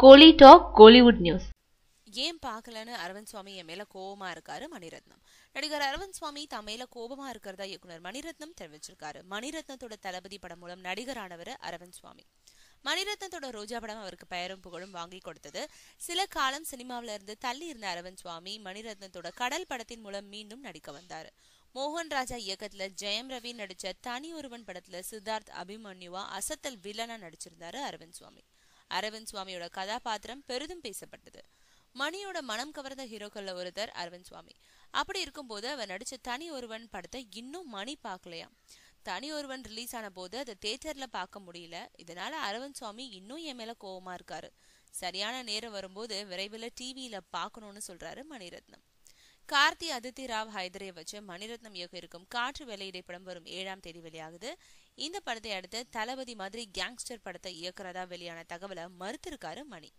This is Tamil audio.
கோலி டாக் கோலிவுட் நியூஸ். ஏன் பார்க்கலன்னு அரவிந்த் சுவாமி என் மேல கோபமா இருக்காரு மணிரத்னம். நடிகர் அரவிந்த் சுவாமி தம் மேல கோபமா இருக்கிறதா இயக்குனர் மணிரத்னம் தெரிவிச்சிருக்காரு. மணிரத்னத்தோட தளபதி படம் மூலம் நடிகரானவர் அரவிந்த் சுவாமி. மணிரத்னத்தோட ரோஜா படம் அவருக்கு பெயரும் புகழும் வாங்கி கொடுத்தது. சில காலம் சினிமாவில இருந்து தள்ளி இருந்த அரவிந்த் சுவாமி மணிரத்னத்தோட கடல் படத்தின் மூலம் மீண்டும் நடிக்க வந்தாரு. மோகன் ராஜா இயக்கத்துல ஜெயம் ரவி நடிச்ச தனி ஒருவன் படத்துல சித்தார்த் அபிமன்யுவா அசத்தல் வில்லனா நடிச்சிருந்தாரு அரவிந்த் சுவாமி. அரவிந்த் சுவாமியோட கதாபாத்திரம் பெரிதும் பேசப்பட்டது. மணியோட மனம் கவர்ந்த ஹீரோக்கள்ல ஒருத்தர் அரவிந்த் சுவாமி. அப்படி இருக்கும்போது அவர் நடிச்ச தனி ஒருவன் படத்தை இன்னும் மணி பார்க்கலையா. தனி ஒருவன் ரிலீஸ் ஆன போது அதை தியேட்டர்ல பார்க்க முடியல. இதனால அரவிந்த் சுவாமி இன்னும் என் மேல கோவமா இருக்காரு. சரியான நேரம் வரும்போது விரைவில் டிவியில பார்க்கணும்னு சொல்றாரு மணிரத்னம். கார்த்தி அதித்தி ராவ் ஹைதரை வச்சு மணிரத்னம் இயக்க இருக்கும் காற்று வெளியிடை படம் வரும் 7ஆம் தேதி வெளியாகுது. இந்த படத்தை அடுத்து தளபதி மாதிரி கேங்ஸ்டர் படத்தை இயக்குறதா வெளியான தகவலை மறுத்திருக்காரு மணி.